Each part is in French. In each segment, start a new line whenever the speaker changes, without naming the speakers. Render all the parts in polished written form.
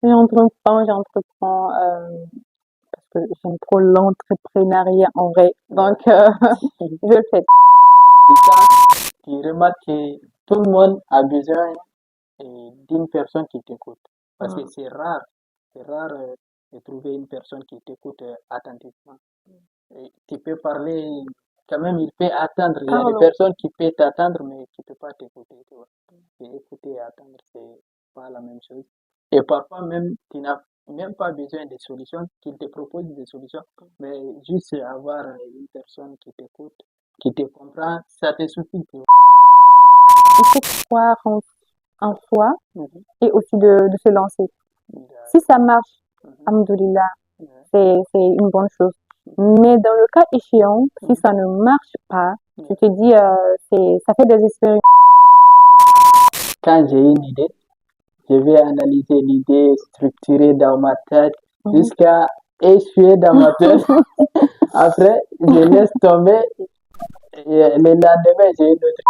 parce que j'aime trop l'entrepreneuriat en vrai. Donc, je le fais.
C'est ça qui remarque que tout le monde a besoin d'une personne qui t'écoute. Parce que
Mm.
c'est rare de trouver une personne qui t'écoute attentivement. Et tu peux parler, quand même, il peut attendre. Il y a des
Pardon.
personnes qui peuvent t'attendre, mais qui ne peuvent pas t'écouter, tu vois. Et écouter et attendre, c'est pas la même chose. Et parfois même, tu n'as même pas besoin de solutions, qu'il te propose des solutions, mais juste avoir une personne qui t'écoute, qui te comprend, ça te suffit, tu vois.
Il faut croire en soi
Mhm.
et aussi de se lancer. Si ça marche,
Mhm.
alhamdoulilah,
Mhm.
c'est une bonne chose. Mais dans le cas échéant, si
Mhm.
ça ne marche pas, tu
Mhm.
te dis, ça fait des expériences.
Quand j'ai une idée, je vais analyser l'idée, structurer dans ma tête
Mhm.
jusqu'à échouer dans ma tête. Après, je laisse tomber et le lendemain, j'ai une autre.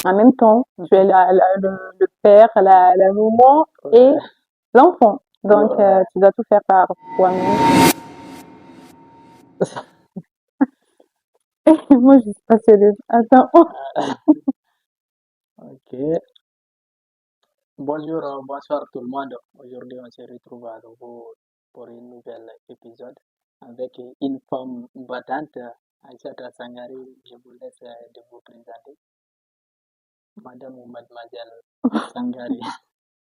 En même temps, tu es le père, la maman et
Ouais,
l'enfant. Donc,
ouais.
tu dois tout faire par toi-même. Moi, je suis passionnée. Attends.
Ok. Bonjour, bonsoir tout le monde. Aujourd'hui, on se retrouve à nouveau pour un nouvel épisode avec une femme battante, Aïssata Sangari. Je vous laisse de vous présenter, Madame ou Mademoiselle Sangari.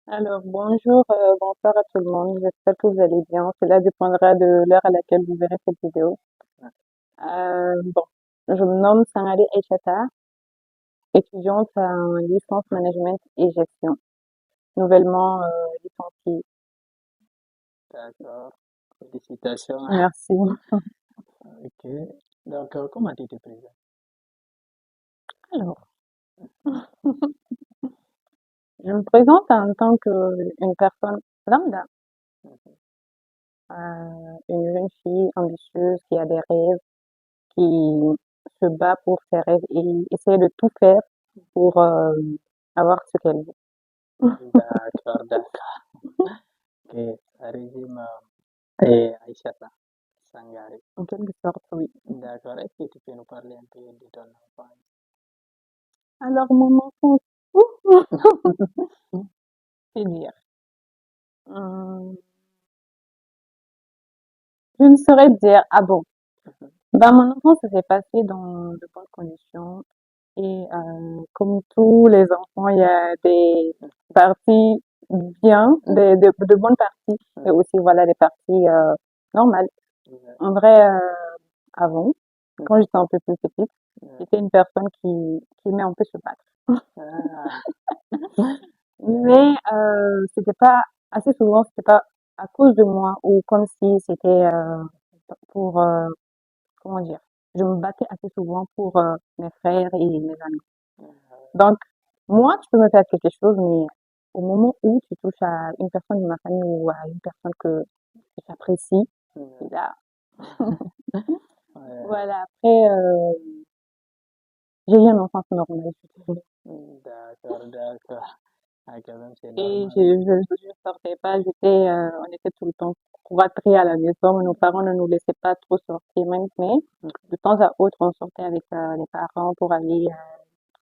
Alors, bonjour, bonsoir à tout le monde. J'espère que vous allez bien. Cela dépendra de l'heure à laquelle vous verrez cette vidéo. Bon, je me nomme Sangali Aïchata, étudiante en licence management et gestion, nouvellement licenciée.
D'accord. Félicitations.
Merci.
Ok. Donc, comment tu te présentes?
Alors, je me présente en tant qu'une personne lambda,
Mhm.
une jeune fille ambitieuse qui a des rêves, qui se bat pour ses rêves et essaie de tout faire pour avoir ce qu'elle veut.
D'accord, d'accord. Ok, ça résume Aïssata Sangari.
En quelque sorte, oui.
D'accord. Est-ce que tu peux nous parler un peu de ton enfance?
Alors, mon enfance, c'est dire. Hum, je ne saurais dire, ah bon, ben, mon enfance, ça s'est passé dans de bonnes conditions. Et comme tous les enfants, il y a des parties bien, de bonnes parties, et
Mhm.
aussi, voilà, des parties normales.
Mhm.
En vrai, avant, quand j'étais un peu plus petite,
Mhm.
j'étais une personne qui aimait un peu se battre.
Ah,
Mais c'était pas assez souvent, c'était pas à cause de moi ou comme si c'était pour comment dire, je me battais assez souvent pour mes frères et mes amis. Donc moi, tu peux me faire quelque chose, mais au moment où tu touches à une personne de ma famille ou à une personne que j'apprécie,
mhm.
c'est là.
Ouais.
Voilà. Après, j'ai eu une enfance normale, je dirais.
D'accord, d'accord. Ah, quand même, c'est
Et
normal.
je sortais pas, on était tout le temps cloîtrés à la maison. Nos parents ne nous laissaient pas trop sortir, même, mais de temps à autre, on sortait avec les parents pour aller,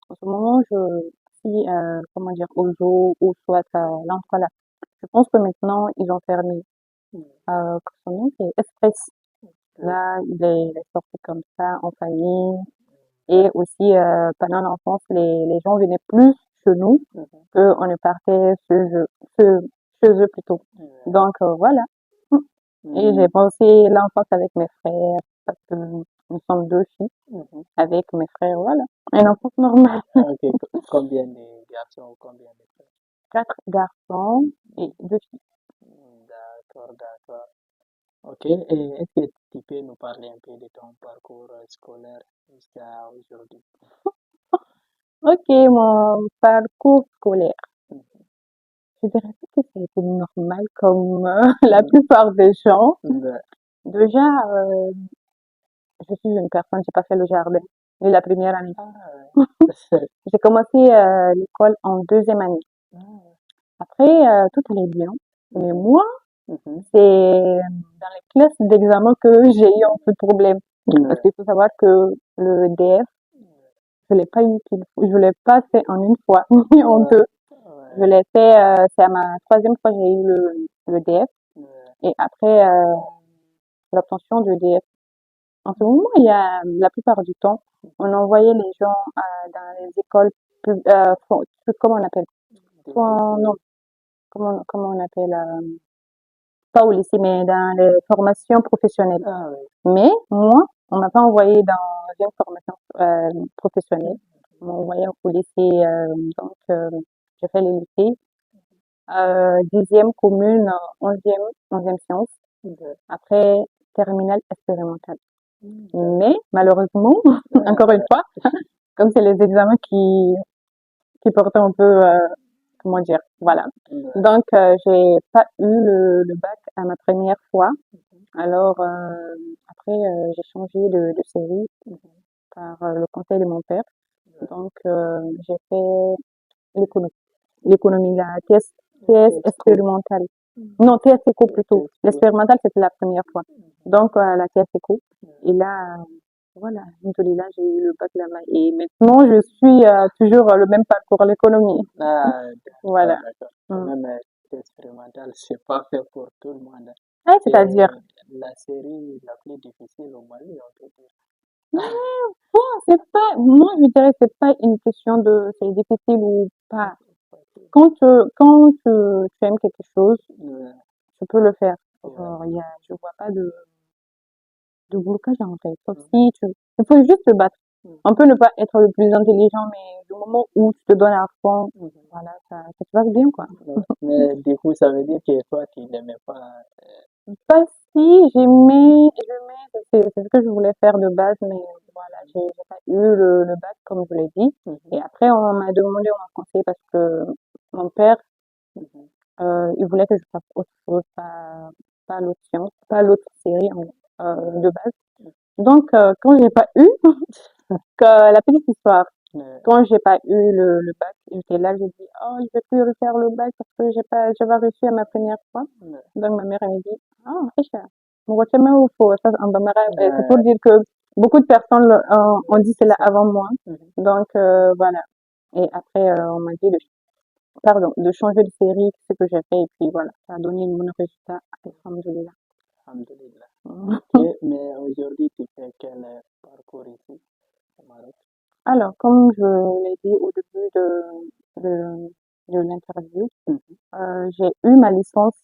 en ce moment, si, comment dire, au zoo ou soit à l'endroit là. Je pense que maintenant, ils ont fermé. Son nom, c'est Express.
Ok.
Là, il est sorti comme ça, en famille. Et aussi, pendant l'enfance, les gens venaient plus chez nous
Mhm.
qu'on ne partait chez, chez eux plutôt.
Ouais.
Donc, voilà. Et
Mhm.
j'ai passé l'enfance avec mes frères, parce que nous sommes deux filles,
Mhm.
avec mes frères, voilà. Une enfance normale.
Ok, combien de garçons ou combien de filles?
Quatre garçons et deux filles.
D'accord, d'accord. Ok, et est-ce que tu peux nous parler un peu de ton parcours scolaire jusqu'à aujourd'hui?
Ok, mon parcours scolaire.
Mhm.
Je dirais pas que ça a été normal comme la
Mhm.
plupart des gens.
Ouais.
Déjà, je suis une personne, j'ai pas fait le jardin dès la première année.
Ah, ouais.
J'ai commencé l'école en deuxième année.
Ah,
Après, tout allait bien. Mais moi,
Mhm.
c'est dans les classes d'examen que j'ai eu un peu de problème. Parce
Ouais.
qu'il faut savoir que le DF, je l'ai pas eu je l'ai pas fait en une fois, ni en
Ouais.
deux. Je
Ouais.
l'ai fait, c'est à ma troisième fois que j'ai eu le DF.
Ouais.
Et après, l'obtention du DF. En ce moment, il y a, la plupart du temps, on envoyait les gens dans les écoles, comment on appelle? Non, comment on appelle? Pas au lycée, mais dans les formations professionnelles.
Ah oui.
Mais moi, on m'a pas envoyé dans une formation professionnelle. On m'a envoyé au lycée, donc j'ai fait le lycée. 10e commune, 11e sciences.
Ouais.
Après, terminale expérimentale.
Ouais.
Mais malheureusement, encore une fois, comme c'est les examens qui portaient un peu, comment dire, voilà.
Ouais.
Donc, j'ai pas eu le bac à ma première fois. Alors, après, j'ai changé de série par le conseil de mon père. Donc, j'ai fait l'économie. L'économie, la TS
Let's go.
expérimentale. Non, TS Eco plutôt.
Let's go.
L'expérimentale, c'était la première fois. Donc, la TS Eco.
Ouais.
Et là, voilà, là, j'ai eu le bac là-bas. Et maintenant, je suis toujours le même parcours, l'économie.
Ah, d'accord,
Voilà.
d'accord. Quand
Mm.
même, expérimental, c'est pas fait pour tout le monde, hein.
Ouais, c'est-à-dire,
C'est la série la plus difficile au Mali, on peut dire.
bon, c'est pas, moi, je dirais, c'est pas une question de c'est difficile ou pas. Quand tu aimes quelque chose,
Ouais.
tu peux le faire.
Ouais.
Genre, je vois pas de blocage en fait. Sauf si il faut juste se battre.
Mhm.
On peut ne pas être le plus intelligent, mais du moment où tu te donnes à fond,
Mhm.
voilà, ça se passe bien, quoi.
Ouais. Mais du coup, ça veut dire que toi, tu n'aimais pas.
Pas si c'est ce que je voulais faire de base, mais voilà, j'ai pas eu le bac comme je l'ai dit.
Mhm.
Et après, on m'a demandé, on m'a conseillé parce que mon père,
Mhm.
il voulait que je fasse autre chose, pas l'autre science, pas l'autre série de base. Donc, quand j'ai pas eu, que la petite histoire,
Ouais.
quand j'ai pas eu le bac, j'étais là, j'ai dit, oh, je vais plus refaire le bac parce que j'ai pas réussi à ma première fois.
Ouais.
Donc, ma mère, elle me dit, ah, Aïcha, mon ou faut ça, en Bambara, c'est pour
Ouais.
dire que beaucoup de personnes ont dit cela
Ça.
avant moi.
Mhm.
Donc, voilà. Et après, on m'a dit de changer de série, ce que j'ai fait, et puis voilà, ça a donné un bon résultat. Alhamdoulilah.
Alhamdulillah. Ok, mais aujourd'hui, tu fais quel parcours ici au Maroc?
Alors, comme je l'ai dit au début de, de l'interview,
Mhm.
j'ai eu ma licence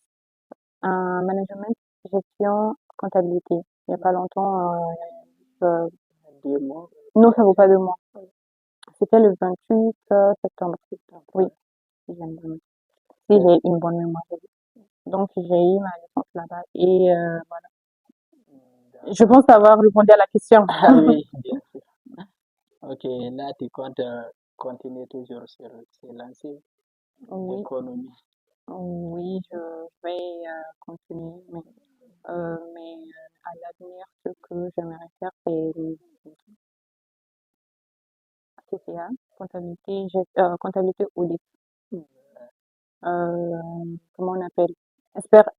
en management, gestion, comptabilité. Il n'y a pas longtemps, euh,
2 mois.
non, ça vaut pas 2 mois. C'était le 28 septembre. Oui, si j'ai une bonne si
Ok.
j'ai une bonne mémoire. Donc, j'ai eu ma licence là-bas et voilà. Je
D'accord.
pense avoir répondu à la question.
Ah oui, bien sûr. Ok, là, tu comptes continuer toujours sur ces lancers
Oui,
d'économie.
oui, je vais continuer, mais à l'avenir, ce que j'aimerais faire, c'est le CCA, comptabilité audit. Comment on appelle?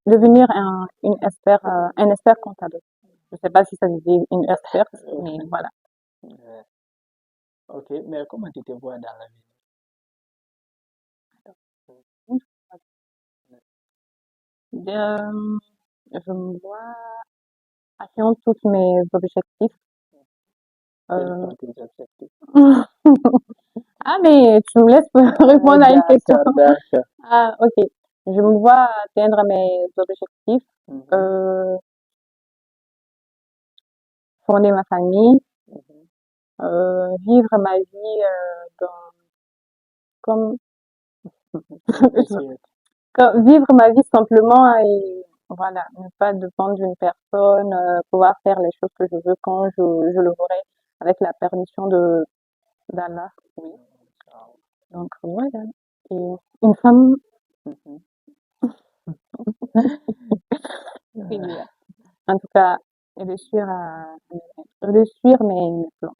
Devenir un expert comptable. Je sais pas si ça se dit une experte, mais voilà.
Ouais. Ok, mais comment tu te vois dans la vie?
Euh, je me vois atteindre tous mes objectifs.
Quels
Euh,
sont tes objectifs?
ah, mais tu me laisses
Ah,
répondre à une question.
d'accord, d'accord.
Ah, ok. Je me vois atteindre mes objectifs,
Mhm,
euh, fonder ma famille,
mhm.
vivre ma vie comme,
Je te souhaite.
vivre ma vie simplement et voilà, ne pas dépendre d'une personne, pouvoir faire les choses que je veux quand je le voudrais avec la permission de d'Allah. Oui.
Ciao.
Donc voilà. Et une femme
Mhm.
oui, en tout cas, réussir mes plans.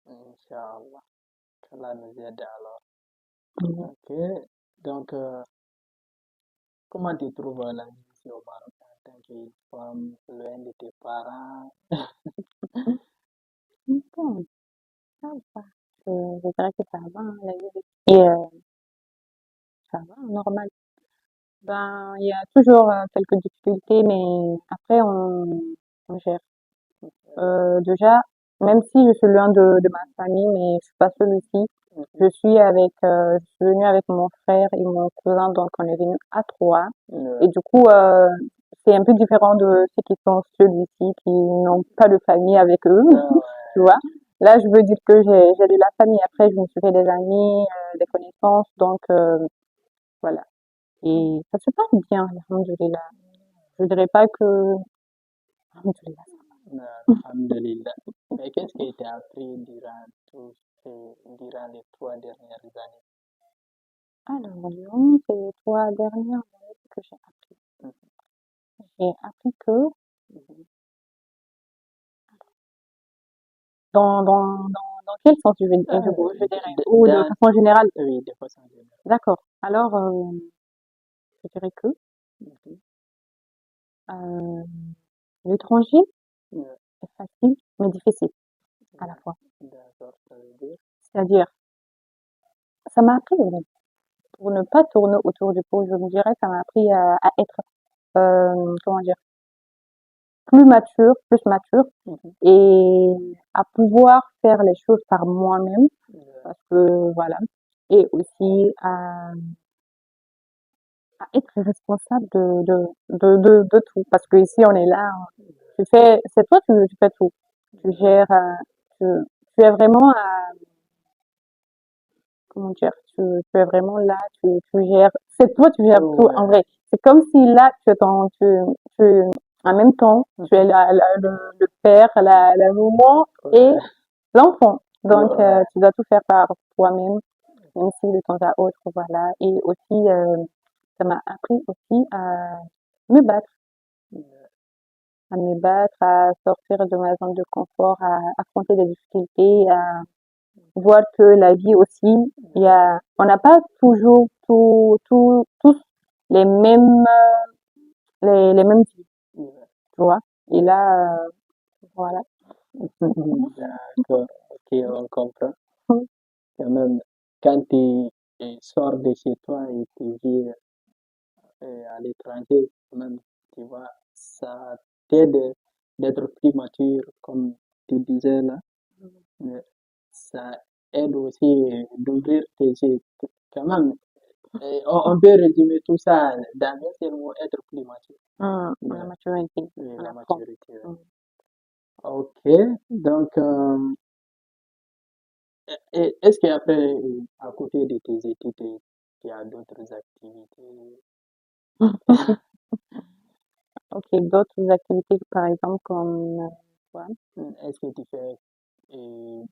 Inch'Allah. Qu'Allah nous aide alors.
Mhm.
Ok. Donc, comment tu trouves la vie ici au Maroc en tant que femme, loin de tes parents?
Bon, ça va. Je dirais que ça va, hein, la vie ici, ça va, normal. Ben, il y a toujours quelques difficultés, mais après, on gère. Déjà, même si je suis loin de ma famille, mais je suis pas seule ici. Je suis venue avec mon frère et mon cousin, donc on est venu à trois.
Ouais.
Et du coup, c'est un peu différent de ceux qui sont seuls ici, qui n'ont pas de famille avec eux,
Ah
tu vois. Là, je veux dire que j'ai de la famille. Après, je me suis fait des amis, des connaissances, donc voilà. Et ça se passe bien, alhamdoulilah. Je dirais pas que, alhamdoulilah.
ouais, alhamdulillah. Mais qu'est-ce qui t'a appris durant les 3 dernières années?
Alors, durant ces 3 dernières années, ce que j'ai appris que
Mhm.
dans quel sens
Ah,
je dirais, ou de façon générale.
oui, de façon générale.
D'accord. Alors, je dirais que
Mhm.
euh, l'étranger
Ouais,
est facile, mais difficile à la
ouais,
fois.
d'accord, ça veut dire.
C'est-à-dire, ça m'a appris, pour ne pas tourner autour du pot, je me dirais, ça m'a appris à être, comment dire, plus mature,
Mhm.
et à pouvoir faire les choses par moi-même,
Ouais,
parce que voilà, et aussi à être responsable de tout, parce que ici on est là, c'est toi, tu fais tout, tu gères, tu, tu es vraiment comment dire, tu es vraiment là, tu gères, c'est toi, tu gères tout en
ouais.
vrai. C'est comme si là, tu, en même temps, tu es
Mhm.
le père, la maman et
Ouais,
l'enfant. Donc,
ouais,
tu dois tout faire par toi-même, même si de temps à autre, voilà. Et aussi, ça m'a appris aussi me battre,
ouais.
à sortir de ma zone de confort, à affronter des difficultés, à voir que la vie aussi, on n'a pas toujours tous les mêmes, les mêmes vies,
Ouais.
tu vois. Et
Ouais.
là, voilà.
D'accord, ok, on comprend. Quand même, quand tu sors de chez toi et tu vis à l'étranger, quand même, tu vois, ça t'aide d'être plus mature, comme tu disais là. Mais ça aide aussi d'ouvrir tes yeux. Quand même, on peut résumer tout ça dans un seul mot, être plus mature.
La
Ouais,
maturité,
oui,
on
la
apprend.
maturité. Ouais.
Mm.
Ok, donc, est-ce qu'après, à côté de tes études, il y a d'autres activités?
Ok, d'autres activités, par exemple, comme, quoi?
Est-ce que tu fais euh,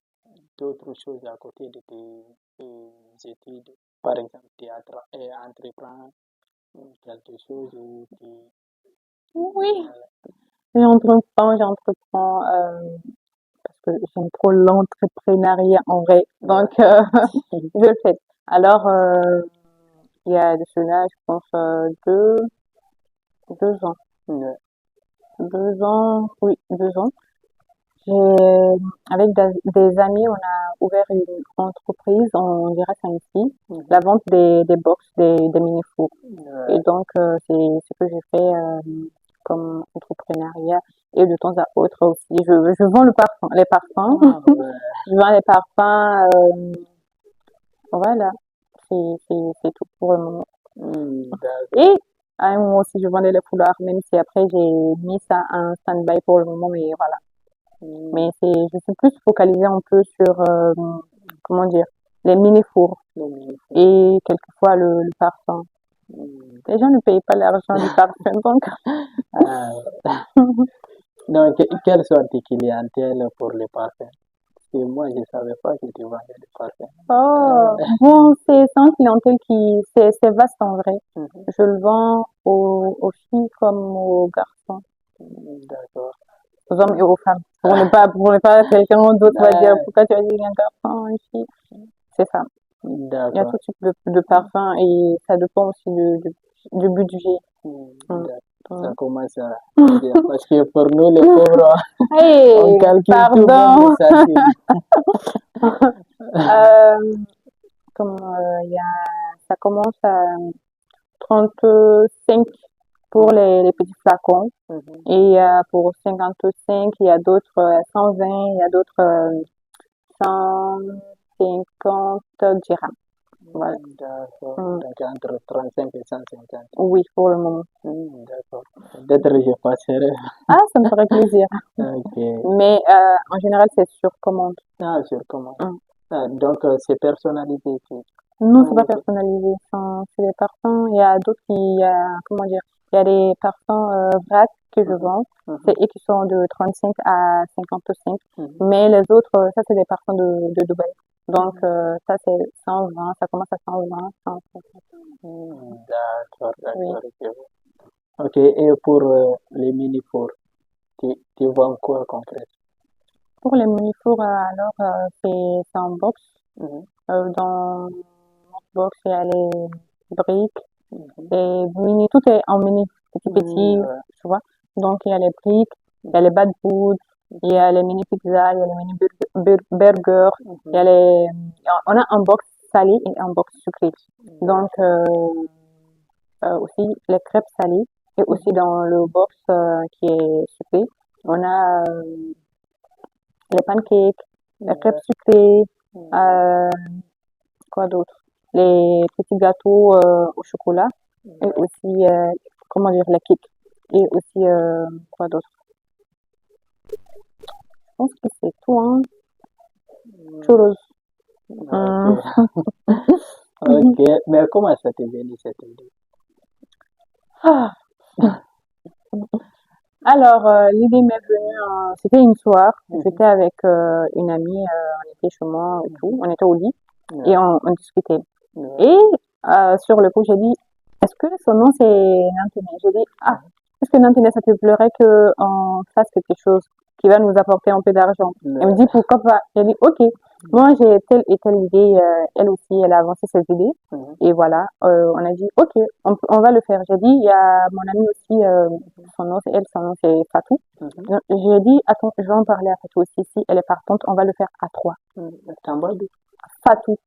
d'autres choses à côté de tes études? Par exemple, théâtre et entreprendre quelque chose ou tu...
Oui,
Voilà.
j'entreprends, parce que j'aime trop l'entrepreneuriat en vrai. Donc,
Ouais.
je le fais. Alors, il y a de cela, je pense, 2 ans.
Ouais.
2 ans, oui, 2 ans. Avec des amis, on a ouvert une entreprise, on dirait ça ici, la
Mhm.
vente des box, des mini-fours. Et
Ouais.
donc, c'est ce que j'ai fait comme entrepreneuriat. Et de temps à autre aussi, je vends le parfum, les parfums.
Ah, ouais.
Je vends les parfums, voilà. C'est tout pour le moment.
D'accord.
Et à un moment aussi, je vendais les foulards, même si après j'ai mis ça en stand-by pour le moment, mais voilà. Mais
Hmm.
je suis plus focalisée un peu sur, comment dire, les mini-fours
Le micro.
et quelquefois le parfum.
Hmm.
Les gens ne payent pas l'argent du parfum, donc.
Ah, donc, quelle sorte de clientèle pour les parfums? Parce que moi, je ne savais pas que tu vendais des parfums.
Oh,
Euh,
bon, c'est une clientèle c'est vaste en vrai.
mhm.
Je le vends aux filles comme aux garçons,
D'accord.
aux hommes et aux femmes. Pour ne pas, quelqu'un d'autre va dire,
Ah,
pourquoi tu as dit un garçon, une fille? C'est ça. Il y a
D'accord.
tout type de parfum et ça dépend aussi du budget. Mm.
D'accord. Ça
Mm.
commence à bien. Parce que pour nous, les pauvres, on
Hey,
calcule tout, même les
pardon.
centimes.
Euh, il y a, ça commence à 35 pour les petits flacons.
Mhm.
Et pour 55, il y a d'autres 120, il y a d'autres 150 dirhams. Voilà.
D'accord.
Mm.
Donc entre 35 et 150.
Oui, pour le moment.
D'accord. Peut-être je passerai.
Ah, ça me ferait plaisir.
Ok.
Mais en général, c'est sur commande.
Ah, sur comment?
Mm.
Ah, donc c'est personnalité.
Non, c'est pas
Ou-
personnalisé. C'est des parfums. Il y a d'autres comment dire, il y a des parfums vrac que je
Mhm,
vends. C'est
mhm,
eux qui sont de 35 à 55.
mhm.
Mais les autres, ça, c'est des parfums de Dubaï. Donc,
Mhm.
ça, c'est 120. Ça commence à 120, 150.
D'accord,
Oui.
d'accord. Ok, et pour les mini-fours, tu vends quoi concret?
Pour les mini-fours, alors, c'est en box.
Mhm,
Dans notre box, il y a les briques.
mhm.
Et mini, tout est en mini, petit petit,
Ouais.
tu vois. Donc, il y a les briques, il y a les bad food, il y a les mini pizzas, il y a les mini burgers, il y a
Mhm,
les, on a un box salé et un box sucré. Donc, aussi les crêpes salées et aussi
mhm,
dans le box qui est sucré, on a les pancakes, les crêpes
ouais,
sucrées,
ouais,
euh, quoi d'autre? Les petits gâteaux au chocolat et
ouais.
aussi, comment dire, les cakes. Et aussi, quoi d'autre? Je pense que c'est tout, hein. Churros.
Ok,
Hum.
ok. Mais comment ça t'est venu cette idée?
Ah. Alors, l'idée m'est venue, c'était une soir.
Mhm,
J'étais avec une amie, on était chez moi et tout.
mhm.
On était au lit
Ouais,
et on discutait.
ouais,
Et sur le coup, j'ai dit, est-ce que son nom c'est Nantine? J'ai dit, ah,
mhm,
est-ce que Nantine, ça te plairait qu'on fasse quelque chose qui va nous apporter un peu d'argent? Elle me
ouais,
dit, pourquoi pas? J'ai dit, ok, moi j'ai telle et telle idée, elle aussi, elle a avancé ses idées.
mhm,
Et voilà, on a dit, ok, on va le faire. J'ai dit, il y a mon ami aussi, son nom c'est Fatou.
mhm,
J'ai dit, attends, je vais en parler à Fatou aussi, si elle est partante, on va le faire à trois.
mhm. Cambodge?
Fatou.
Ok.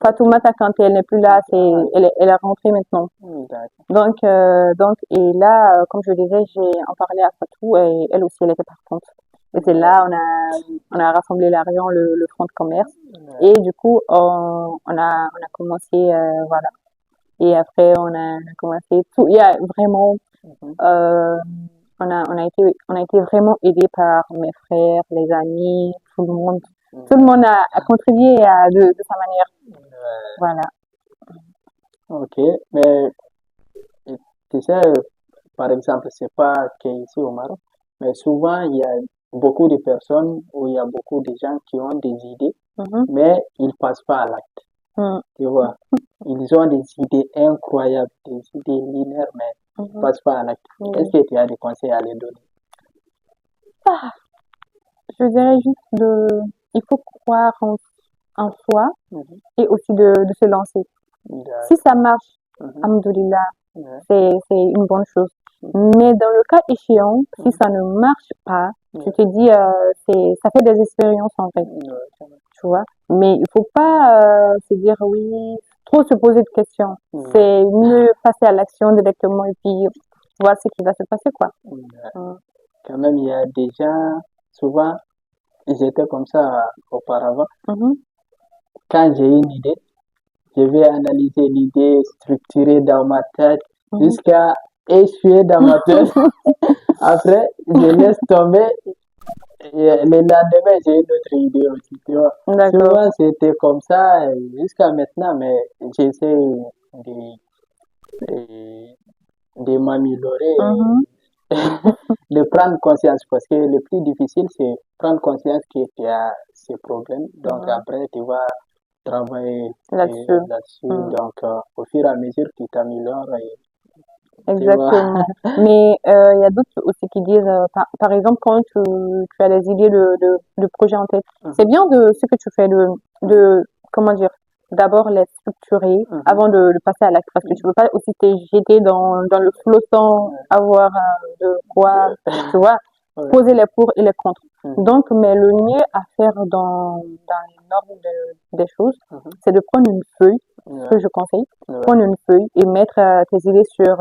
Fatoumata, quand elle n'est plus là,
Ah,
elle est rentrée maintenant.
d'accord.
Et là, comme je disais, j'ai en parlé à Fatou et elle aussi, elle était partante. Et c'est
Ouais,
là, on a rassemblé l'argent, le fonds de commerce.
ouais,
Et du coup, on a commencé, voilà. Et après, on a commencé tout. Il y a vraiment,
mhm,
euh, on a été vraiment aidés par mes frères, les amis, tout le monde. Tout le
ouais,
monde a contribué de sa manière.
ouais.
Voilà.
Ok, mais tu sais, par exemple, c'est pas qu'ici au Maroc, mais souvent il y a beaucoup de personnes ou il y a beaucoup de gens qui ont des idées,
Mhm.
mais ils passent pas à l'acte.
Mm.
Tu vois, ils ont des idées incroyables, des idées linéaires, mais ils
Mhm.
passent pas à l'acte. Est-ce
Oui.
que tu as des conseils à les donner?
Ah, je dirais juste il faut croire en soi
Mhm.
et aussi de se lancer. Si
D'accord.
ça marche,
Mhm.
alhamdoulilah,
Ouais.
c'est une bonne chose.
Mhm.
Mais dans le cas échéant, si
Mhm.
ça ne marche pas, tu
Ouais.
te dis, ça fait des expériences en fait,
Ouais, ça va.
tu vois. Mais il faut pas se dire oui, trop se poser de questions.
Ouais.
C'est mieux passer à l'action directement et puis voir ce qui va se passer, quoi.
Ouais.
Mm.
Quand même, il y a des gens, souvent, ils étaient comme ça auparavant.
Mhm.
Quand j'ai une idée, je vais analyser l'idée, structurer dans ma tête,
Mhm.
jusqu'à essuyer dans ma tête. Après, je laisse tomber. Et le lendemain, j'ai une autre idée aussi, tu vois.
D'accord.
Souvent, c'était comme ça jusqu'à maintenant, mais j'essaie de, de, de m'améliorer,
Mhm.
de prendre conscience, parce que le plus difficile, c'est prendre conscience que tu as ces problèmes. Donc,
Mhm.
après, tu vas travailler
Là-dessus.
là-dessus.
Mm.
Donc, au fur et à mesure que tu t'améliores, tu vois.
Exactement. Mais il y a d'autres aussi qui disent, par exemple, quand tu as des idées de projets en tête, c'est
Mhm,
bien de ce que tu fais,
mhm,
comment dire, d'abord les structurer
Mhm.
avant de passer à l'acte parce que tu peux pas aussi te jeter dans le flot sans
Ouais.
avoir de quoi,
De-
tu vois,
ouais.
poser les pour et les contre.
Mhm.
Donc, mais le mieux à faire dans les normes des choses,
Mhm.
c'est de prendre une feuille, ce
Ouais.
que je conseille,
Ouais.
prendre une feuille et mettre tes idées sur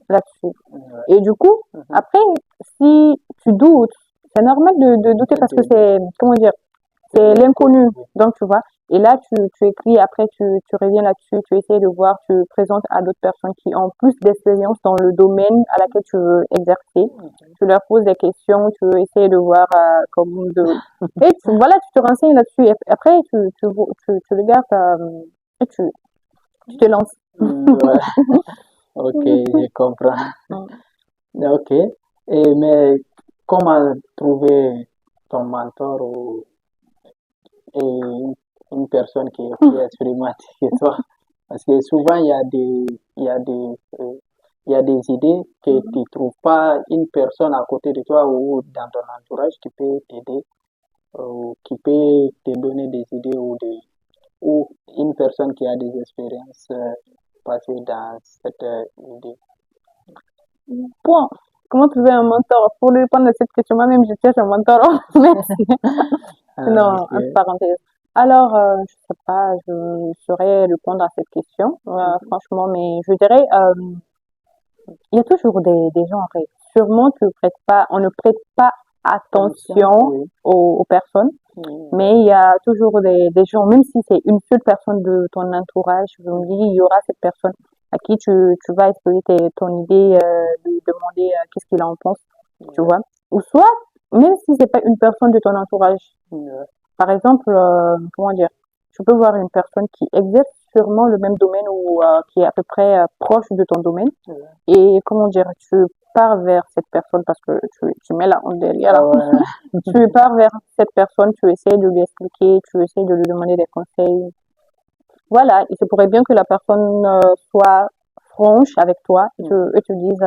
là-dessus.
Ouais.
Et du coup,
Mhm.
après, si tu doutes, c'est normal de douter parce que
De-
c'est, comment dire,
c'est
c'est
l'inconnu.
l'inconnu. Donc, tu vois. Et là, tu écris, après, tu reviens là-dessus, tu essaies de voir, tu présentes à d'autres personnes qui ont plus d'expérience dans le domaine à laquelle tu veux exercer.
Mhm.
Tu leur poses des questions, tu essaies de voir comment de... Et tu, voilà, tu te renseignes là-dessus. Et après, tu regardes et tu te lances.
Ouais. Ok, je comprends. Ok. Mais comment trouver ton mentor ou et une personne qui est plus expérimentée que toi? Parce que souvent, il y a des idées que tu ne trouves pas une personne à côté de toi ou dans ton entourage qui peut t'aider ou qui peut te donner des idées ou une personne qui a des expériences passées dans cette idée.
Bon, comment trouver un mentor? Pour répondre à cette question, moi-même, je cherche un mentor. Merci.
Ah,
Non, entre
ok.
parenthèses. Alors, je sais pas, je saurais répondre à cette question,
Mhm.
franchement, mais je dirais, il y a toujours des gens, en fait. Sûrement, on ne prête pas
Attention,
attention
oui.
aux personnes,
Mhm.
mais il y a toujours des gens, même si c'est une seule personne de ton entourage, je me dis, il y aura cette personne à qui tu vas exposer ton idée, lui demander qu'est-ce qu'il en pense, tu
Ouais.
vois. Ou soit, même si c'est pas une personne de ton entourage,
Ouais.
par exemple, comment dire, tu peux voir une personne qui exerce sûrement le même domaine ou qui est à peu près proche de ton domaine
Ouais.
et comment dire, tu pars vers cette personne parce que tu mets la honte derrière
Ah
là.
ouais.
Tu pars vers cette personne, tu essaies de lui expliquer, tu essaies de lui demander des conseils. Voilà, il se pourrait bien que la personne soit franche avec toi
Mhm.
et tu dises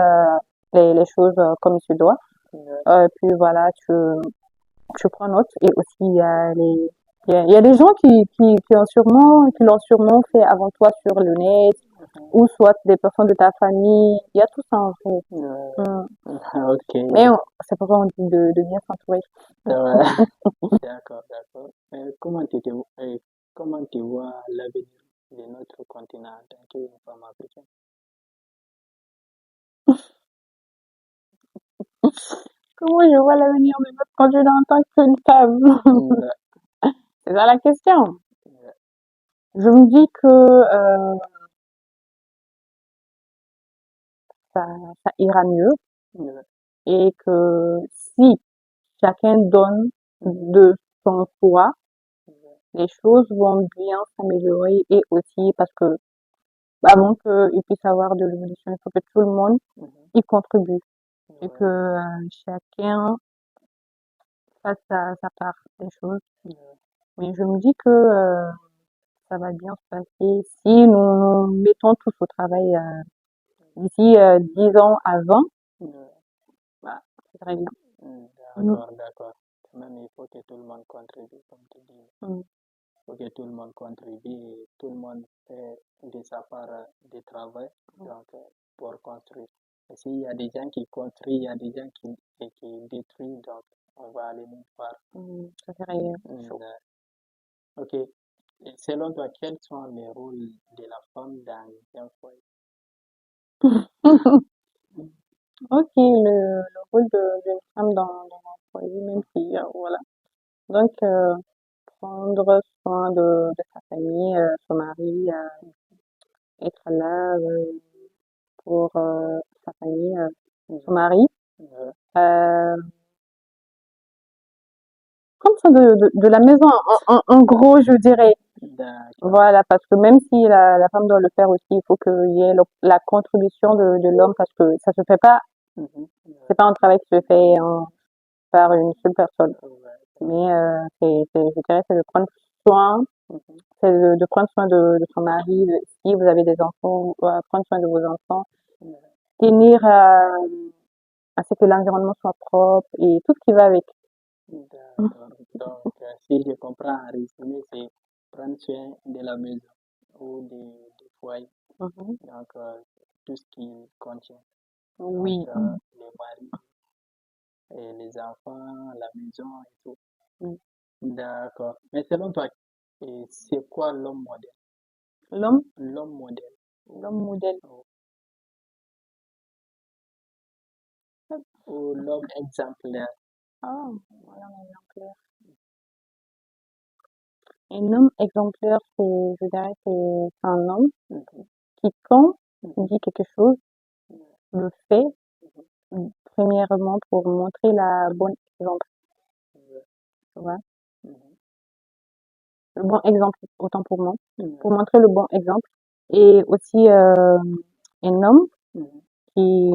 les choses comme il se doit.
Ouais.
Puis voilà, je prends note. Et aussi, il y a des gens qui l'ont sûrement fait avant toi sur le net,
Mhm.
ou soit des personnes de ta famille. Il y a tout ça en fait.
Ouais.
Mm.
Ok.
Mais c'est pourquoi on dit de bien s'entourer.
Ouais. D'accord, d'accord. Comment tu vois l'avenir de notre continent en tant que femme africaine?
Comment je vois l'avenir de notre continent en tant qu'une femme?
Ouais.
C'est ça la question.
Ouais.
Je me dis que ça, ça ira mieux
Ouais.
et que si chacun donne
Mhm.
de son soi,
Ouais.
les choses vont bien s'améliorer et aussi parce que avant qu'il puisse avoir de l'évolution, il faut que tout le monde
Mhm.
y contribue et que
Ouais.
chacun fasse sa part des choses.
Ouais.
Mais je me dis que ça va bien se passer si nous mettons tous au travail d'ici 10 ans à 20,
Ouais.
bah, c'est très bien. Mhm.
D'accord, d'accord. Même il faut que tout le monde contribue, comme tu dis.
Mhm.
Il faut que tout le monde contribue et tout le monde fait de sa part de travail donc, pour construire. Et s'il y a des gens qui construisent, il y a des gens qui détruisent, donc on va aller nulle part.
Ça serait
Mm,
chaud.
ok. Et selon toi, quels sont les rôles de la femme dans un foyer?
Ok, le rôle d'une femme dans un foyer, même si, voilà. Donc, prendre soin de sa famille, son mari, être là pour sa famille, son
Mhm.
mari.
Ouais.
Euh, Prendre soin de la maison, en gros, je dirais.
D'accord.
Voilà, parce que même si la femme doit le faire aussi, il faut qu'il y ait la contribution de l'homme parce que ça se fait pas,
Mhm. Ouais.
c'est pas un travail qui se fait par une seule personne.
Ouais.
Mais je dirais, c'est de prendre soin,
Mhm.
c'est de prendre soin de son mari, si vous avez des enfants, prendre soin de vos enfants,
Ouais.
tenir à ce que l'environnement soit propre et tout ce qui va avec.
D'accord. Donc, si je comprends en résumé, c'est prendre soin de la maison. ou des foyers.
Mhm.
Donc, tout ce qui contient.
Oui.
Donc, les maris et les enfants, la maison et tout.
Mm.
D'accord. Mais selon toi, c'est quoi l'homme modèle?
L'homme,
L'homme modèle. Ou,
l'homme modèle.
ou- ou l'homme exemplaire.
Ah, voilà un exemplaire. Un homme exemplaire, je dirais, c'est un homme
Mhm,
qui, quand il
mhm,
dit quelque chose,
mhm,
le fait,
mhm,
premièrement, pour montrer la bonne exemple, tu vois.
mhm,
Le bon exemple, autant pour moi,
mhm,
pour montrer le bon exemple. Et aussi, un homme
mhm,
qui,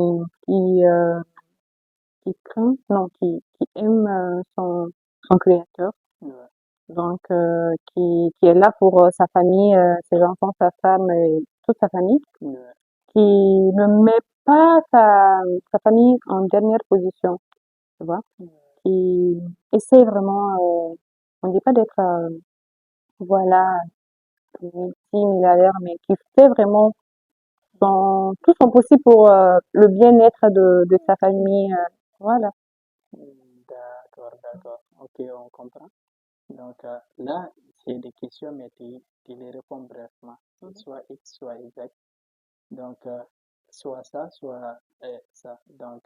qui craint, non, qui aime son créateur.
mhm, ouais,
Donc, qui est là pour sa famille, ses enfants, sa femme et toute sa famille.
ouais,
Qui ne met pas sa famille en dernière position, tu vois.
mhm,
Qui essaie vraiment, on dit pas d'être, voilà, multimilliardaire, mais qui fait vraiment tout son possible pour le bien-être de sa famille. Voilà.
D'accord, d'accord. Ok, on comprend. Donc, là, c'est des questions, mais tu les réponds brièvement. C'est
Mhm.
soit X, soit Y. Donc, soit ça, soit ça. Donc,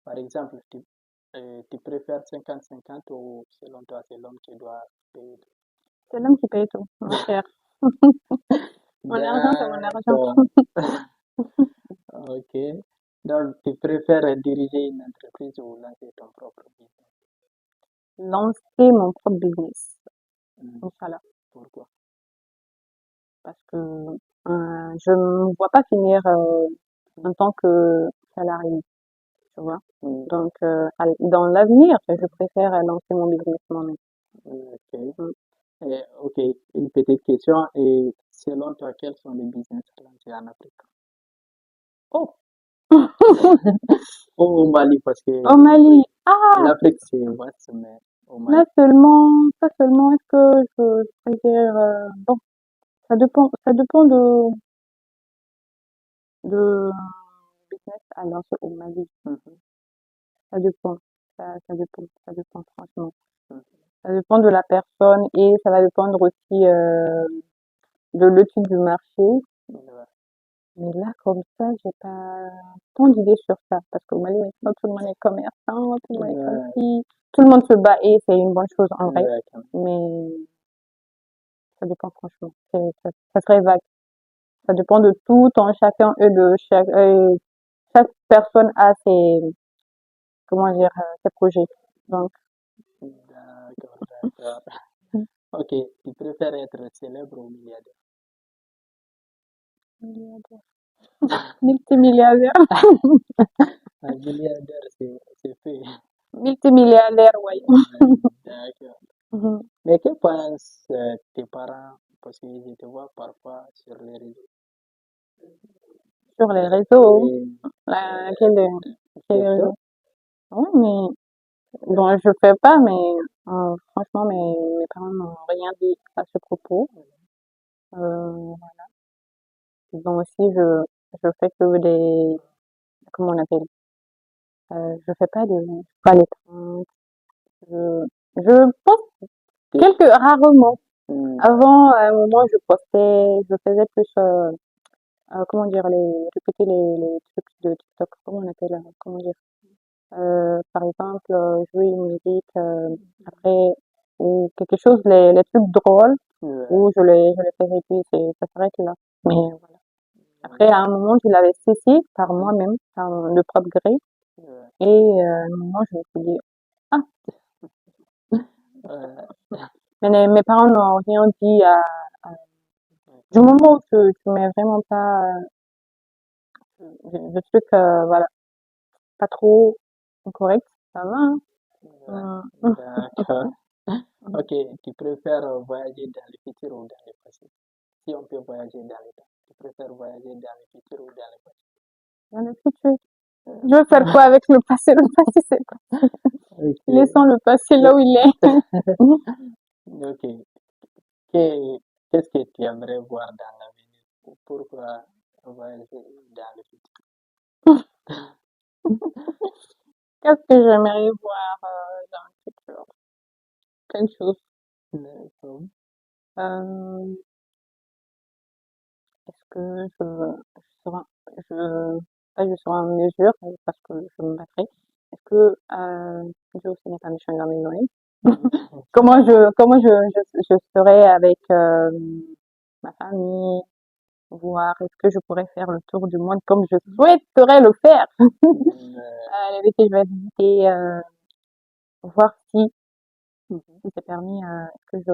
par exemple, tu préfères 50-50 ou selon toi, c'est l'homme qui doit payer tout?
C'est l'homme qui paye tout, mon cher. Mon argent, c'est mon argent.
D'accord. Ok. Donc, tu préfères diriger une entreprise ou lancer ton propre business?
Lancer mon propre business,
Hmm,
Inch'Allah.
pourquoi?
Parce que je ne me vois pas finir en tant que salarié, tu vois.
Hmm,
Donc, dans l'avenir, je préfère lancer mon business moi-même.
ok.
Mm.
Ok, une petite question. Et selon toi, quels sont les business lancés en Afrique?
Oh,
Ou au Mali, parce que
au Mali. Ah,
l'Afrique, c'est vaste, mais au
là
Mali.
seulement, ça seulement, est-ce que je préfère, bon, ça dépend de business à lancer au Mali.
Mhm,
Ça dépend. Ça dépend franchement.
mhm,
Ça dépend de la personne et ça va dépendre aussi, de l'étude du marché.
ouais,
Mais là, comme ça, j'ai pas tant d'idées sur ça. Parce qu'au Mali, maintenant, tout le monde est commerçant, tout le monde est comme
ouais,
si, tout le monde se bat et c'est une bonne chose en vrai.
ouais, quand même.
Mais ça dépend franchement. Ça serait vague. Ça dépend de tout en chacun et de chaque personne a comment dire, ses projets. Donc,
D'accord, d'accord. Ok, tu préfères être célèbre ou milliardaire?
milliardaire. Multimilliardaire.
Un milliardaire, c'est fait.
Multimilliardaire, ouais.
D'accord.
Mhm.
Mais que pensent tes parents? Parce que je te vois parfois sur les réseaux.
Sur les réseaux.
Oui,
Là, quel
TikTok?
réseau? Oui, mais bon, je fais pas, mais franchement, mes parents n'ont rien dit à ce propos. Euh, Bon aussi, je fais que comment on appelle, je fais pas les pranks. Je, je poste
Tu-
quelques, rarement.
Hmm,
Avant, à un moment, je faisais plus, comment dire, répéter les trucs de TikTok, comment on appelle, comment dire, par exemple, jouer une musique, après, ou quelque chose, les trucs drôles,
ouais,
où je les faisais, puis ça s'arrête là. Mais voilà. Après, à un moment, je l'avais cessé par moi-même, par le propre gré.
ouais,
Et à un moment, je me suis dit, ah,
ouais,
mais mes parents n'ont rien dit du
ok,
moment où tu mets vraiment pas le truc, voilà, pas trop correct, ça va, hein.
ouais,
Mm.
d'accord.
Mhm.
Ok, tu préfères voyager dans le futur ou dans le passé? Si on peut voyager dans le temps, tu préfères voyager dans le futur ou dans le passé?
Dans le futur. Je veux faire quoi avec le passé? Le passé, c'est pas.
Ok.
Laissons le passé là où il est.
Ok. Que- qu'est-ce que tu aimerais voir dans l'avenir? Pourquoi voyager dans le futur?
Qu'est-ce que j'aimerais voir dans le futur? Plein de choses.
D'accord.
Euh, Est-ce que serai, je, pas je serai en mesure, parce que je me battrai. Est-ce que Dieu aussi n'est pas méchant, il va me donner. Comment je serai avec ma famille, voir est-ce que je pourrais faire le tour du monde comme je souhaiterais le faire. Les pays que je vais visiter, voir si c'est permis, est-ce que je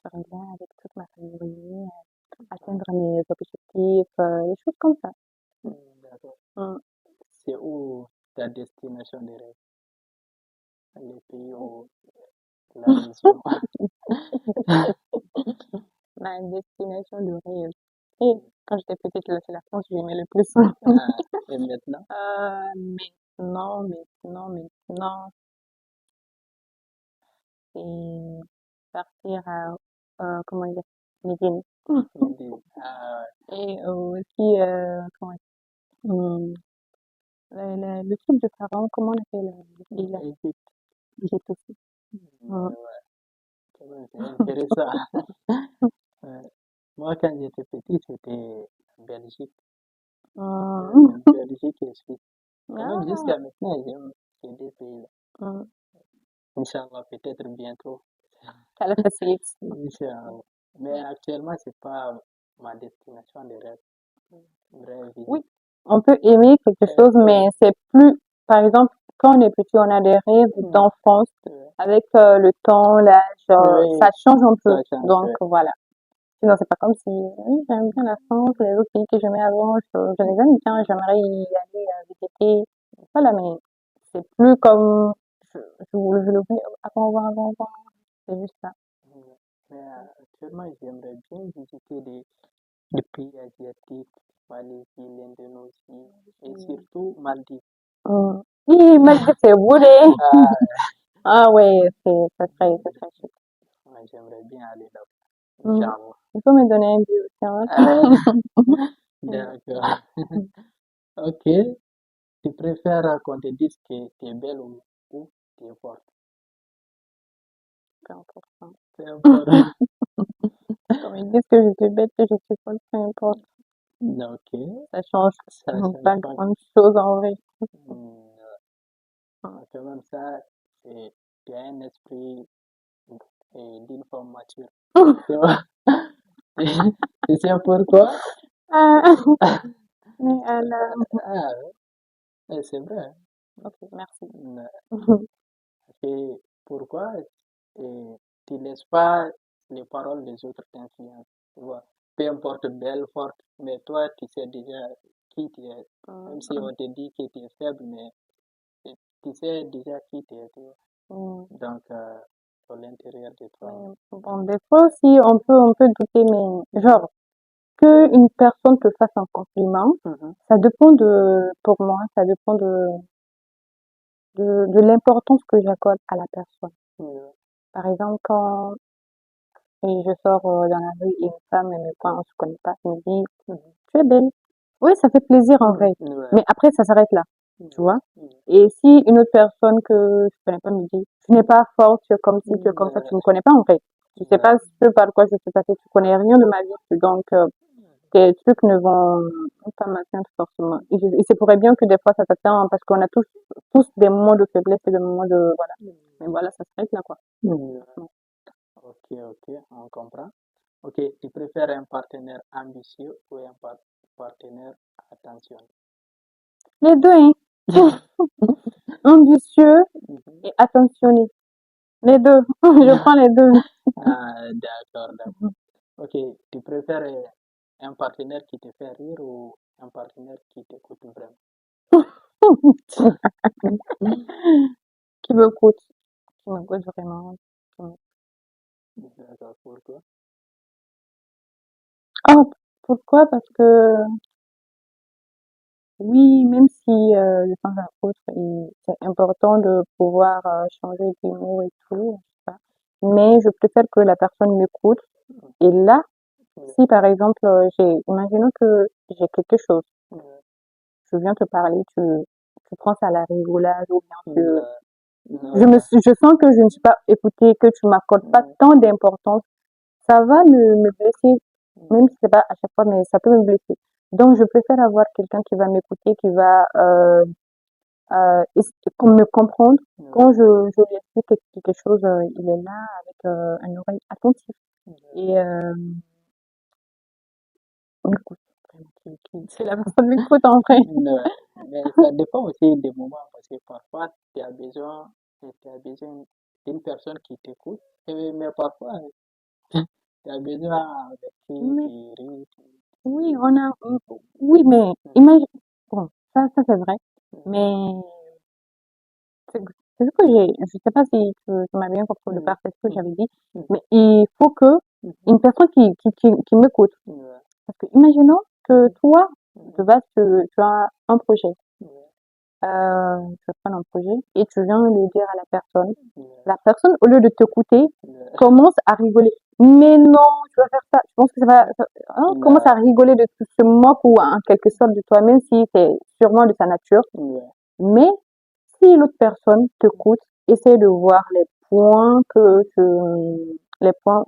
serai bien avec toute ma famille, atteindre mes objectifs, des choses comme ça.
D'accord.
Mm.
C'est où ta destination de rêve? Les pays ou la région?
Ma destination de rêve. Et quand j'étais petite, là, c'est la France que j'aimais le plus.
Ah, et maintenant?
Maintenant, c'est partir à, comment dire, Médine.
Ah,
Et aussi, comment dire, le truc de Pharaon, comment on appelle
ouais,
l'île?
Égypte.
Égypte aussi. Mm.
Ouais, quand même, c'est intéressant. Ouais. Moi, quand j'étais petit, c'était Belgique.
Mm.
Belgique et Suisse. Quand même,
Ah,
jusqu'à maintenant, j'aime ces deux pays-là.
mm.
Inch'Allah, peut-être bientôt.
Ça le facilite.
Inch'Allah. Mais actuellement, c'est pas ma destination de rêve. Vraie
Oui,
visite.
on peut aimer quelque chose, mais c'est plus, par exemple, quand on est petit, on a des rêves
Hmm,
d'enfance.
ouais.
Avec le temps, l'âge,
Oui,
ça change un peu.
ça change.
Donc, voilà. Sinon, c'est pas comme si, oui, j'aime bien la France, les autres pays que j'aimais avant, je les aime bien, j'aimerais y aller visiter. Voilà, mais c'est plus comme, je le voulais avant. C'est juste ça.
Ouais. Mais actuellement, j'aimerais bien visiter des pays asiatiques, Malaisie, l'Indonésie et surtout Maldives.
Oui, Maldives, c'est voulu.
Ah,
Ah ouais, c'est très chouette.
ouais, j'aimerais bien aller là-bas.
Mm.
Inch'Allah.
Il faut me donner un billet aussi, hein.
D'accord. Ok. Tu préfères qu'on te dise que tu es belle ou tu es forte?
Peu importe, hein.
Peu importe.
Comme ils disent que je suis bête, que je suis folle, peu importe.
Ok.
Ça change
Ça change
pas
pas.
grand chose en vrai.
Quand même, ça, c'est, tu as un esprit d'une forme mature. Tu vois? Tu sais pourquoi?
Ah, mais alors,
Ah, c'est vrai.
ok, merci.
Hein. Et pourquoi tu laisses pas les paroles des autres t'influencent, tu vois. Peu importe belle, forte, mais toi, tu sais déjà qui tu es. Même si on te dit que tu es faible, mais tu sais déjà qui tu es, tu vois. Donc, à l'intérieur de toi.
Mais bon, des fois aussi, on peut douter, mais genre, que une personne te fasse un compliment,
Mhm.
ça dépend pour moi, ça dépend de l'importance que j'accorde à la personne.
Ouais.
Par exemple, quand je sors dans la rue et une femme elle me voit, on se connaît pas, elle me dit,
Mhm.
tu es belle. Oui, ça fait plaisir en vrai.
Ouais.
Mais après, ça s'arrête là, tu vois.
Ouais.
Et si une autre personne que je connais pas me dit, tu n'es pas forte, tu es comme ci, tu es comme ça, tu me connais pas en fait. Tu sais
Ouais.
pas ce par quoi je suis passée, tu connais rien de ma vie. Donc, tes trucs ne vont pas m'atteindre forcément. Et c'est pourrait bien que des fois ça t'atteint parce qu'on a tous des moments de faiblesse et des moments de, voilà. Mais voilà, ça s'arrête là, quoi.
Ouais. Ok, ok, on comprend. Ok, tu préfères un partenaire ambitieux ou un partenaire attentionné?
Les deux, hein. Ambitieux
Mhm.
et attentionné. Les deux. Je prends les deux.
Ah, d'accord, d'accord. Ok, tu préfères un partenaire qui te fait rire ou un partenaire qui t'écoute vraiment?
Qui me coûte. Qui me coûte vraiment. Qui me-
D'accord, pourquoi?
Oh, pourquoi? Parce que oui, même si de temps à autre, c'est important de pouvoir changer d'humour et tout, je sais pas. Mais je préfère que la personne m'écoute Et là,
Ouais.
si par exemple, imaginons que j'ai quelque chose,
Ouais.
je viens te parler, tu prends ça à la rigolade ou bien
Ouais. Ouais.
je sens que je ne suis pas écoutée, que tu m'accordes pas
Ouais.
tant d'importance, ça va me blesser, même si c'est pas à chaque fois, mais ça peut me blesser. Donc, je préfère avoir quelqu'un qui va m'écouter, qui va me comprendre.
Ouais.
Quand je lui explique quelque chose, il est là avec une oreille attentive et m'écoute. Vraiment, c'est la personne m'écoute en vrai.
Ouais. Mais ça dépend aussi des moments parce que parfois tu as besoin d'une personne qui t'écoute, mais parfois tu as besoin de qui
Mais
qui rit.
oui, oui, mais imagine, bon, ça c'est vrai,
Mhm.
mais c'est c'est ce que je sais pas si tu m'as bien compris de
Mhm.
par ce que
Mhm.
j'avais dit,
Mhm.
mais il faut que
Mhm.
une personne qui m'écoute.
Ouais.
Parce que imaginons que
Mhm.
toi,
Mhm.
tu as un projet,
Ouais.
tu vas prendre un projet et tu viens le dire à la personne.
Ouais.
La personne, au lieu de t'écouter,
Ouais.
commence à rigoler. Mais non, tu vas faire ça. Je pense que hein, commence à
Ouais.
rigoler de tout, se moque ou en quelque sorte de toi, même si c'est sûrement de sa nature.
Ouais.
Mais si l'autre personne t'écoute, essaie de voir les points,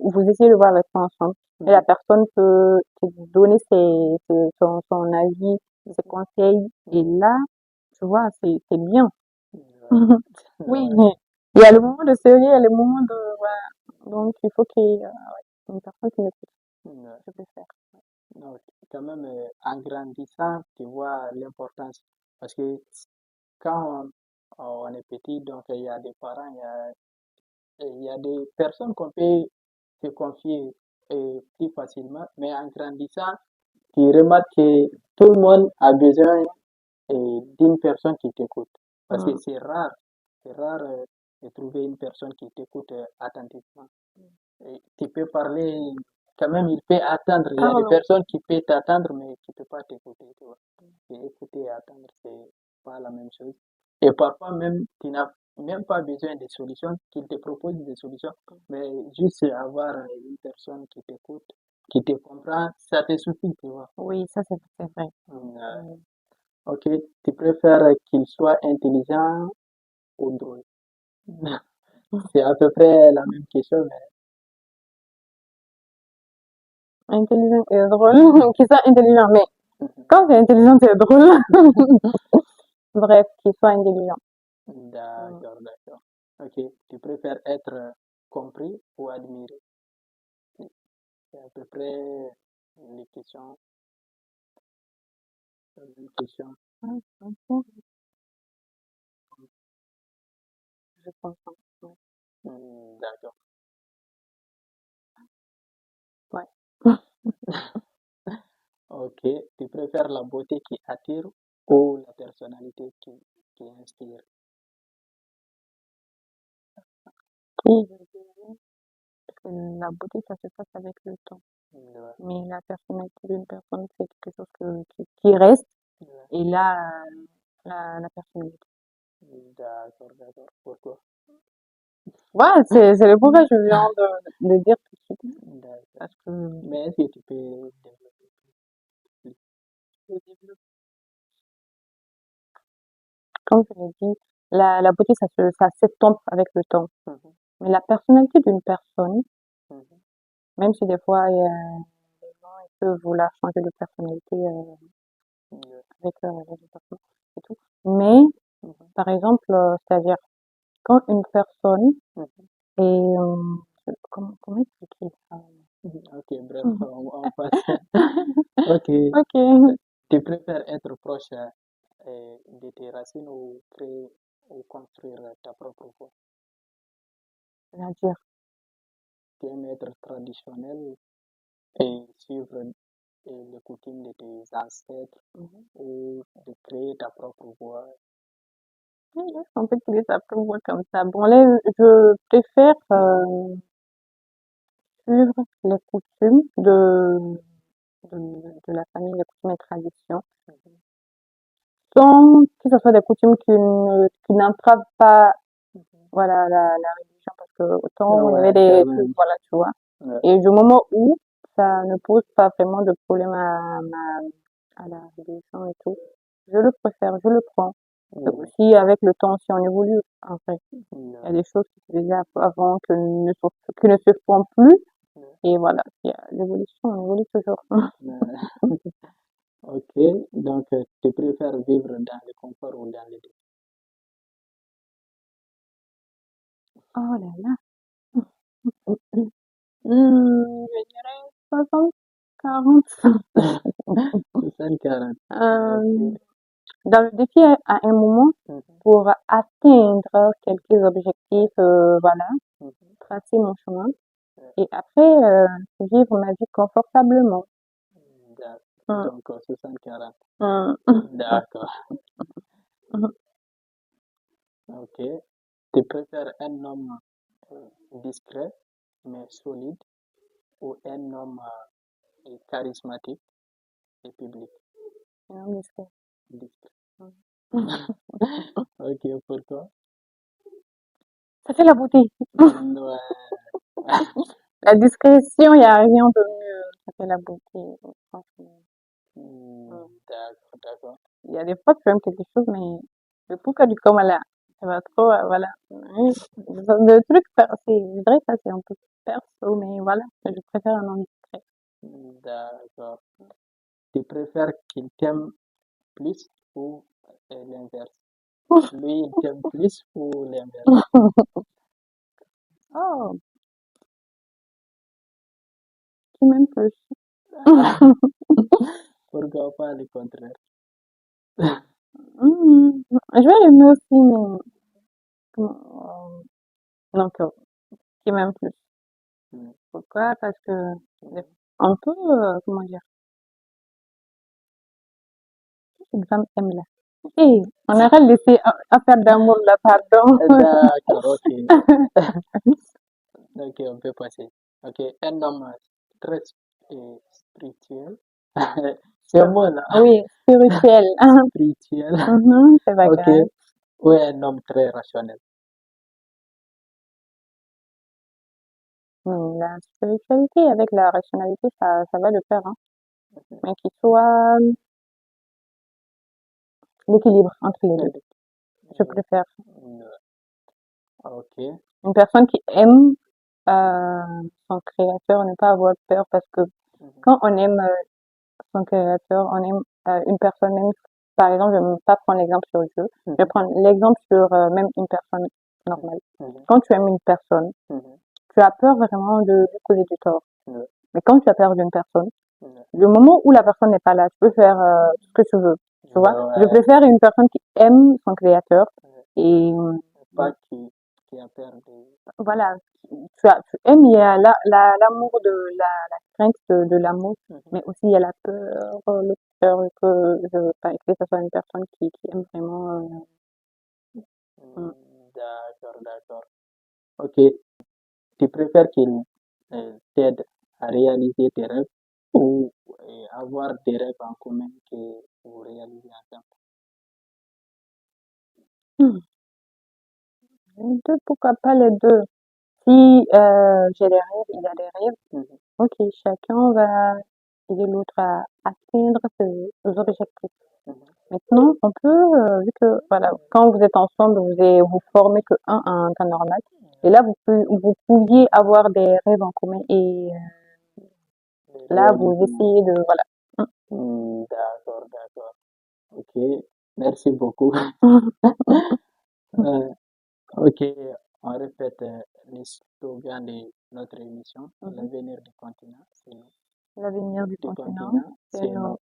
vous essayez de voir les points ensemble. Et la
Mhm.
personne peut te donner son avis, ses conseils. Et
Mhm.
là, tu vois, c'est bien.
Ouais.
Oui,
Ouais.
mais il y a le moment de sérieux, il y a le moment de, voilà. Donc, il faut qu'il y ait une personne qui m'écoute.
Ouais.
Je préfère.
Non, quand même, en grandissant, tu vois l'importance. Parce que quand on est petit, donc il y a des parents, il y a des personnes qu'on peut se confier plus facilement, mais en grandissant, tu remarques que tout le monde a besoin d'une personne qui t'écoute. Parce que
Mm.
c'est rare de trouver une personne qui t'écoute attentivement. Et tu peux parler, quand même, il peut attendre. Il y a des
Parlons.
personnes qui peuvent t'attendre, mais qui ne peuvent pas t'écouter, tu vois. Et écouter et attendre, c'est pas la même chose. Et parfois même, tu n'as même pas besoin de solutions, qu'ils te proposent des solutions, mais juste avoir une personne qui t'écoute, qui te comprend, ça te suffit, tu vois.
Oui, ça c'est vrai.
Euh,
Mm.
ok, tu préfères qu'il soit intelligent ou drôle? C'est à peu près la même question,
Intelligent et drôle. Qu'il soit intelligent, mais
mais
quand c'est intelligent, c'est drôle. Bref, qu'il soit intelligent. Mm.
d'accord, d'accord. Ok, tu préfères être compris ou admiré? C'est à peu près les questions, la même question.
Ah, ok, je comprends. Ouais.
D'accord.
Ouais.
Ok, tu préfères la beauté qui attire ou la personnalité qui inspire?
Et je dirais que la beauté, ça se passe avec le temps.
Ouais,
Mais la personnalité d'une personne, c'est quelque chose qui reste.
ouais.
Et là, la personnalité.
D'accord, d'accord. Pourquoi?
Ouais, c'est le pourquoi je viens de dire tout de suite.
D'accord.
Parce que,
Mais est-ce que tu peux développer plus?
comme je l'ai dit, la beauté, ça s'estompe avec le temps.
Mhm,
Mais la personnalité d'une personne,
mhm,
même si des fois, les gens ils peuvent vouloir changer de personnalité
ouais,
avec les départements et tout. Mais,
mhm,
par exemple, c'est-à-dire, quand une personne
mhm,
est, comment expliquer ça?
mhm. Ok, bref, on passe. Ok.
Ok,
Tu préfères être proche de tes racines ou créer ou construire ta propre voie?
c'est-à-dire,
Tu aimes être traditionnel et suivre les coutumes de tes ancêtres
mhm.
ou de créer ta propre voie?
Oui, oui, on peut trouver ça pour moi comme ça. Bon, là, je préfère suivre les coutumes de la famille, les coutumes et traditions,
Mhm,
sans que ce soit des coutumes qui n'entravent pas,
mhm.
voilà, la religion, parce que
Ah
autant il y avait
ouais,
des
quand
trucs,
même.
voilà, tu vois.
Ouais.
Et du moment où ça ne pose pas vraiment de problème à la régulation et tout, je le préfère, je le prends. Et
Mm,
aussi, avec le temps, si on évolue, en fait, il y a
ouais,
des choses qui se faisaient avant qui ne se font plus.
ouais,
Et voilà, il y a l'évolution, on évolue toujours.
ouais. Ok, donc tu préfères vivre dans le confort ou dans le dé-
Oh là là. Je dirais 60-40.
60-40.
Euh,
Ok.
dans le défi, à un moment,
Mhm,
pour atteindre quelques objectifs, voilà,
mhm.
tracer mon chemin.
Ouais,
Et après, vivre ma vie confortablement.
d'accord.
Hum,
Donc 60-40.
hum,
D'accord.
hum.
Ok. Tu préfères un homme discret mais solide ou un homme charismatique et public?
Non, mais
Discret.
hum.
Ok, pourquoi?
Ça fait la beauté.
Ouais.
La discrétion, il n'y a rien de mieux. Ça fait la beauté, franchement. Hum.
D'accord, d'accord.
Il y a des fois, tu aimes quelque chose, mais le pourquoi du comment là, ça va trop, voilà. Oui, le truc, je dirais que ça, c'est un peu perso, mais voilà, je préfère un homme discret.
D'accord. Tu préfères qu'il t'aime plus ou l'inverse? Lui, il t'aime plus ou l'inverse?
Oh, qui m'aime plus.
Pourquoi pas le contraire?
Je vais l'aimer aussi, mais donc, qui m'aime plus.
Hmm,
Pourquoi? Parce que
hmm.
on peut, comment dire, exemple aime là. Et on arrête de laisser affaire d'amour là, pardon.
D'accord, ok. Ok, on peut passer. Ok, un homme très spirituel. C'est moi là.
Oui, spirituel.
Spirituel.
C'est pas
Ok.
grave.
Ou un homme très rationnel.
La spiritualité avec la rationalité, ça va de pair, hein. Mais qu'il soit l'équilibre entre les deux. Je préfère
Ok.
une personne qui aime son créateur, ne pas avoir peur parce que
Mhm,
quand on aime son créateur, on aime une personne même, par exemple, je ne vais pas prendre l'exemple sur Dieu, je vais
mhm,
prendre l'exemple sur même une personne
mhm,
normale.
mhm,
Quand tu aimes une personne,
mhm,
tu as peur vraiment de lui causer du tort.
mhm,
Mais quand tu as peur d'une personne,
mhm.
le moment où la personne n'est pas là, tu peux faire ce que tu veux. Tu vois? Je
Ouais,
préfère une personne qui aime son créateur
ouais.
et
Pas qui a peur de.
voilà, tu aimes, il y a l'amour la crainte de l'amour,
Mhm,
mais aussi il y a la peur, le peur que je veux pas que ce soit une personne qui aime vraiment, mm.
D'accord, d'accord. Ok. Tu préfères qu'il t'aide à réaliser tes rêves ou avoir des rêves en commun que vous réalisez ensemble?
Hmm. Les deux, pourquoi pas les deux? Si j'ai des rêves, il a des rêves,
Mhm,
ok, chacun va aider l'autre à atteindre ses objectifs.
mhm.
Maintenant, on peut, vu que, voilà, quand vous êtes ensemble, vous formez que un à un temps normal. Et là, vous pouviez avoir des rêves en commun et
Les
là, vous
réaliser.
essayez de, voilà.
D'accord, d'accord. Ok, merci beaucoup. Euh, ok, on répète les slogans de notre émission. L'avenir du continent, c'est nous.
L'avenir du
Du
continent,
continent,
c'est
c'est
nous.
nous.